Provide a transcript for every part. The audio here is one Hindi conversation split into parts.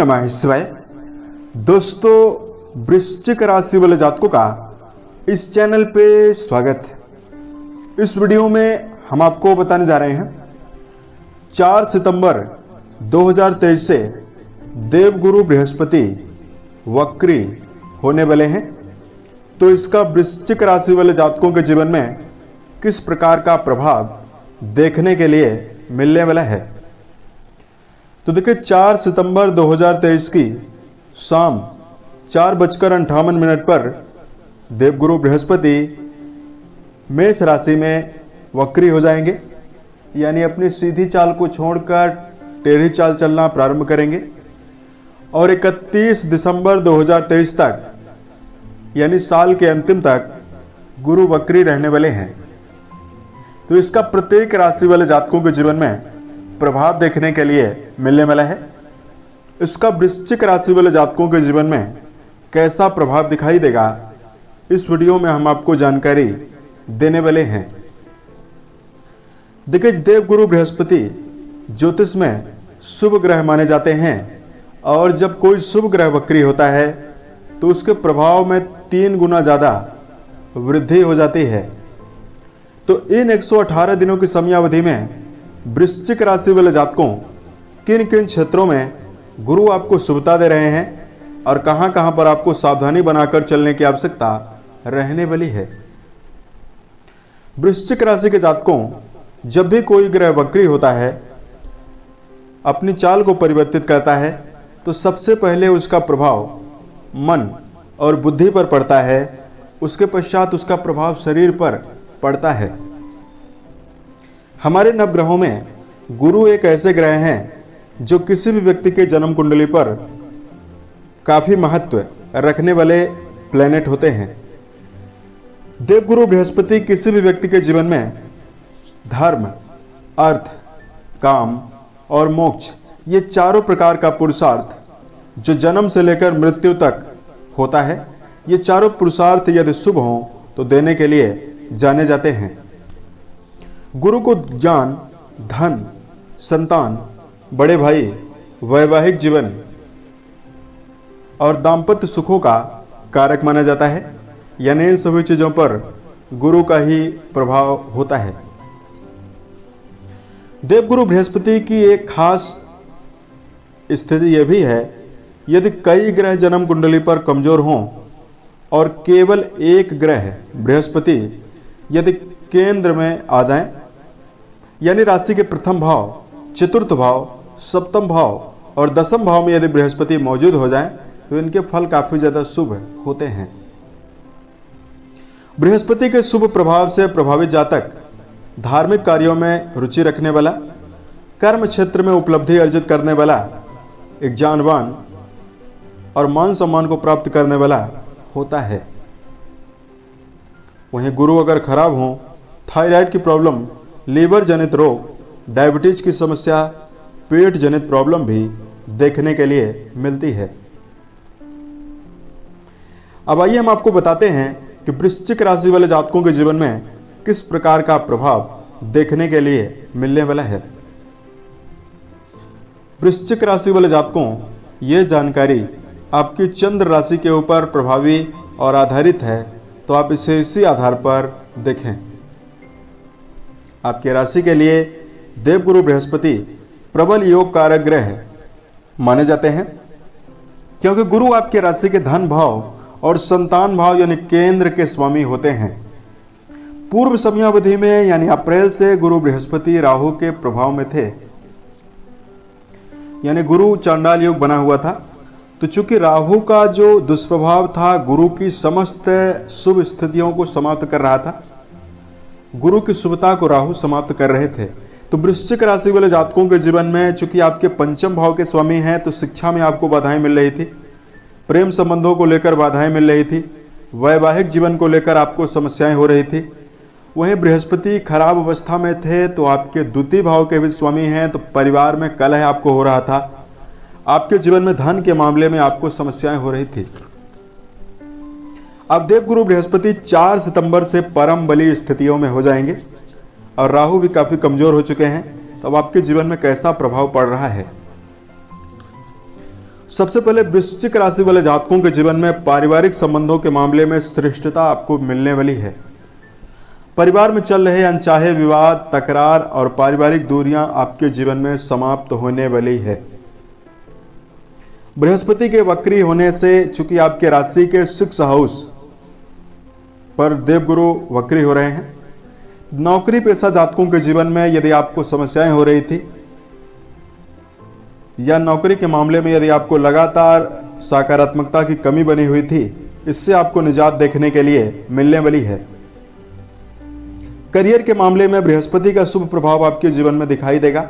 नमः शिवाय। दोस्तों, वृश्चिक राशि वाले जातकों का इस चैनल पे स्वागत है। इस वीडियो में हम आपको बताने जा रहे हैं 4 सितंबर 2023 से देवगुरु बृहस्पति वक्री होने वाले हैं। तो इसका वृश्चिक राशि वाले जातकों के जीवन में किस प्रकार का प्रभाव देखने के लिए मिलने वाला है। तो देखिए, 4 सितंबर 2023 की शाम 4:58 पर देवगुरु बृहस्पति मेष राशि में वक्री हो जाएंगे, यानी अपनी सीधी चाल को छोड़कर टेढ़ी चाल चलना प्रारंभ करेंगे और 31 दिसंबर 2023 तक, यानी साल के अंतिम तक गुरु वक्री रहने वाले हैं। तो इसका प्रत्येक राशि वाले जातकों के जीवन में प्रभाव देखने के लिए मिलने वाला है। इसका वृश्चिक राशि वाले जातकों के जीवन में कैसा प्रभाव दिखाई देगा, इस वीडियो में हम आपको जानकारी देने वाले हैं। देखिए, देवगुरु बृहस्पति ज्योतिष में शुभ ग्रह माने जाते हैं और जब कोई शुभ ग्रह वक्री होता है तो उसके प्रभाव में 3 गुना ज्यादा वृद्धि हो जाती है। तो इन 118 दिनों की समयावधि में वृश्चिक राशि वाले जातकों किन किन क्षेत्रों में गुरु आपको शुभता दे रहे हैं और कहां कहां पर आपको सावधानी बनाकर चलने की आवश्यकता रहने वाली है। वृश्चिक राशि के जातकों, जब भी कोई ग्रह वक्री होता है, अपनी चाल को परिवर्तित करता है, तो सबसे पहले उसका प्रभाव मन और बुद्धि पर पड़ता है, उसके पश्चात उसका प्रभाव शरीर पर पड़ता है। हमारे नवग्रहों में गुरु एक ऐसे ग्रह हैं जो किसी भी व्यक्ति के जन्म कुंडली पर काफी महत्व रखने वाले प्लेनेट होते हैं। देवगुरु बृहस्पति किसी भी व्यक्ति के जीवन में धर्म, अर्थ, काम और मोक्ष, ये चारों प्रकार का पुरुषार्थ जो जन्म से लेकर मृत्यु तक होता है, ये चारों पुरुषार्थ यदि शुभ हों तो देने के लिए जाने जाते हैं। गुरु को ज्ञान, धन, संतान, बड़े भाई, वैवाहिक जीवन और दांपत्य सुखों का कारक माना जाता है, यानी इन सभी चीजों पर गुरु का ही प्रभाव होता है। देवगुरु बृहस्पति की एक खास स्थिति यह भी है, यदि कई ग्रह जन्म कुंडली पर कमजोर हों और केवल एक ग्रह बृहस्पति यदि केंद्र में आ जाएं, यानी राशि के प्रथम भाव, चतुर्थ भाव, सप्तम भाव और दसम भाव में यदि बृहस्पति मौजूद हो जाएं, तो इनके फल काफी ज्यादा शुभ होते हैं। बृहस्पति के शुभ प्रभाव से प्रभावित जातक धार्मिक कार्यों में रुचि रखने वाला, कर्म क्षेत्र में उपलब्धि अर्जित करने वाला, एक ज्ञानवान और मान सम्मान को प्राप्त करने वाला होता है। वहीं गुरु अगर खराब हो, थायराइड की प्रॉब्लम, लीवर जनित रोग, डायबिटीज की समस्या, पेट जनित प्रॉब्लम भी देखने के लिए मिलती है। अब आइए हम आपको बताते हैं कि वृश्चिक राशि वाले जातकों के जीवन में किस प्रकार का प्रभाव देखने के लिए मिलने वाला है। वृश्चिक राशि वाले जातकों, यह जानकारी आपकी चंद्र राशि के ऊपर प्रभावी और आधारित है, तो आप इसे इसी आधार पर देखें। आपकी राशि के लिए देवगुरु बृहस्पति प्रबल योग कारक ग्रह माने जाते हैं, क्योंकि गुरु आपके राशि के धन भाव और संतान भाव यानी केंद्र के स्वामी होते हैं। पूर्व समयावधि में यानी अप्रैल से गुरु बृहस्पति राहु के प्रभाव में थे, यानी गुरु चांडाल योग बना हुआ था। तो चूंकि राहु का जो दुष्प्रभाव था गुरु की समस्त शुभ स्थितियों को समाप्त कर रहा था, गुरु की शुभता को राहु समाप्त कर रहे थे। तो वृश्चिक राशि वाले जातकों के जीवन में चूंकि आपके पंचम भाव के स्वामी हैं, तो शिक्षा में आपको बाधाएं मिल रही थी, प्रेम संबंधों को लेकर बाधाएं मिल रही थी, वैवाहिक जीवन को लेकर आपको समस्याएं हो रही थी। वहीं बृहस्पति खराब अवस्था में थे, तो आपके द्वितीय भाव के भी स्वामी हैं, तो परिवार में कलह आपको हो रहा था। आपके जीवन में धन के मामले में आपको समस्याएं हो रही थी। अब देवगुरु बृहस्पति 4 सितंबर से परम बली स्थितियों में हो जाएंगे और राहु भी काफी कमजोर हो चुके हैं। तो अब आपके जीवन में कैसा प्रभाव पड़ रहा है। सबसे पहले वृश्चिक राशि वाले जातकों के जीवन में पारिवारिक संबंधों के मामले में श्रेष्ठता आपको मिलने वाली है। परिवार में चल रहे अनचाहे विवाद, तकरार और पारिवारिक दूरियां आपके जीवन में समाप्त होने वाली है। बृहस्पति के वक्री होने से चूंकि आपके राशि के 6 हाउस पर देवगुरु वक्री हो रहे हैं, नौकरी पेशा जातकों के जीवन में यदि आपको समस्याएं हो रही थी या नौकरी के मामले में यदि आपको लगातार सकारात्मकता की कमी बनी हुई थी, इससे आपको निजात देखने के लिए मिलने वाली है। करियर के मामले में बृहस्पति का शुभ प्रभाव आपके जीवन में दिखाई देगा।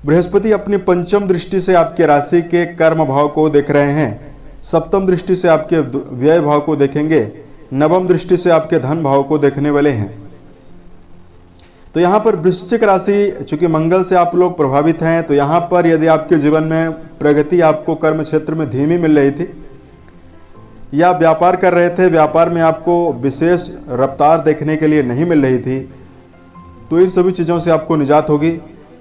बृहस्पति अपनी पंचम दृष्टि से आपके राशि के कर्म भाव को देख रहे हैं, सप्तम दृष्टि से आपके व्यय भाव को देखेंगे, नवम दृष्टि से आपके धन भाव को देखने वाले हैं। तो यहां पर वृश्चिक राशि, चूंकि मंगल से आप लोग प्रभावित हैं, तो यहां पर यदि आपके जीवन में प्रगति आपको कर्म क्षेत्र में धीमी मिल रही थी या व्यापार कर रहे थे, व्यापार में आपको विशेष रफ्तार देखने के लिए नहीं मिल रही थी, तो इन सभी चीजों से आपको निजात होगी।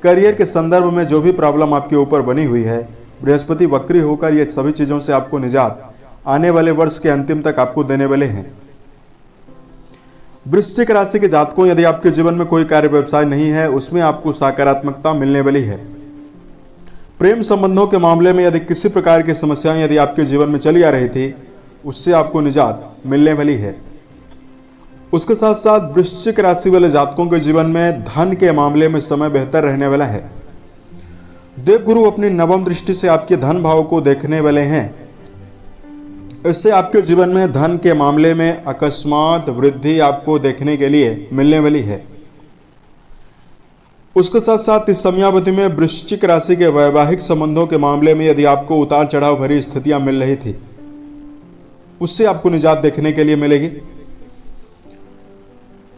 करियर के संदर्भ में जो भी प्रॉब्लम आपके ऊपर बनी हुई है, बृहस्पति वक्री होकर ये सभी चीजों से आपको निजात आने वाले वर्ष के अंतिम तक आपको देने वाले हैं। वृश्चिक राशि के जातकों, यदि आपके जीवन में कोई कार्य व्यवसाय नहीं है, उसमें आपको सकारात्मकता मिलने वाली है। प्रेम संबंधों के मामले में यदि किसी प्रकार की समस्याएं यदि आपके जीवन में चली आ रही थी, उससे आपको निजात मिलने वाली है। उसके साथ साथ वृश्चिक राशि वाले जातकों के जीवन में धन के मामले में समय बेहतर रहने वाला है। देवगुरु अपनी नवम दृष्टि से आपके धन भाव को देखने वाले हैं। इससे आपके जीवन में धन के मामले में अकस्मात वृद्धि आपको देखने के लिए मिलने वाली है। उसके साथ साथ इस समयावधि में वृश्चिक राशि के वैवाहिक संबंधों के मामले में यदि आपको उतार चढ़ाव भरी स्थितियां मिल रही थी, उससे आपको निजात देखने के लिए मिलेगी।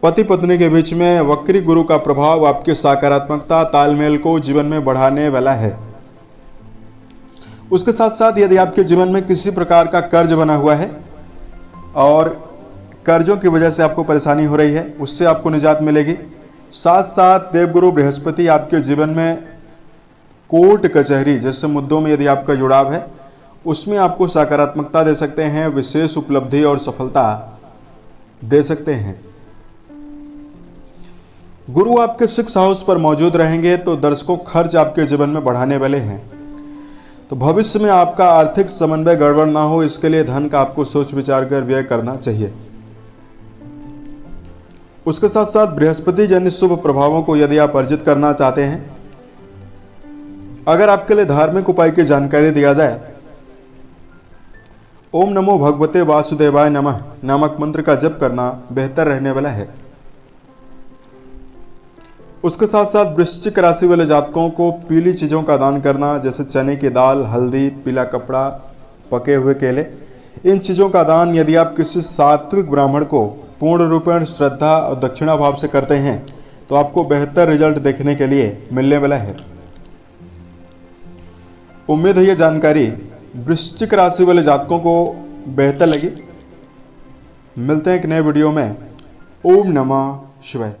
पति पत्नी के बीच में वक्री गुरु का प्रभाव आपके सकारात्मकता तालमेल को जीवन में बढ़ाने वाला है। उसके साथ साथ यदि आपके जीवन में किसी प्रकार का कर्ज बना हुआ है और कर्जों की वजह से आपको परेशानी हो रही है, उससे आपको निजात मिलेगी। साथ साथ देवगुरु बृहस्पति आपके जीवन में कोर्ट कचहरी जैसे मुद्दों में यदि आपका जुड़ाव है, उसमें आपको सकारात्मकता दे सकते हैं, विशेष उपलब्धि और सफलता दे सकते हैं। गुरु आपके 6 हाउस पर मौजूद रहेंगे तो दर्शकों खर्च आपके जीवन में बढ़ाने वाले हैं। तो भविष्य में आपका आर्थिक समन्वय गड़बड़ ना हो, इसके लिए धन का आपको सोच विचार कर व्यय करना चाहिए। उसके साथ साथ बृहस्पति जन्य शुभ प्रभावों को यदि आप अर्जित करना चाहते हैं, अगर आपके लिए धार्मिक उपाय की जानकारी दिया जाए, ओम नमो भगवते वासुदेवाय नमः नामक मंत्र का जप करना बेहतर रहने वाला है। उसके साथ साथ वृश्चिक राशि वाले जातकों को पीली चीजों का दान करना, जैसे चने की दाल, हल्दी, पीला कपड़ा, पके हुए केले, इन चीजों का दान यदि आप किसी सात्विक ब्राह्मण को पूर्ण रूपेण श्रद्धा और दक्षिणा भाव से करते हैं तो आपको बेहतर रिजल्ट देखने के लिए मिलने वाला है। उम्मीद है यह जानकारी वृश्चिक राशि वाले जातकों को बेहतर लगी। मिलते हैं एक नए वीडियो में। ओम नमः शिवाय।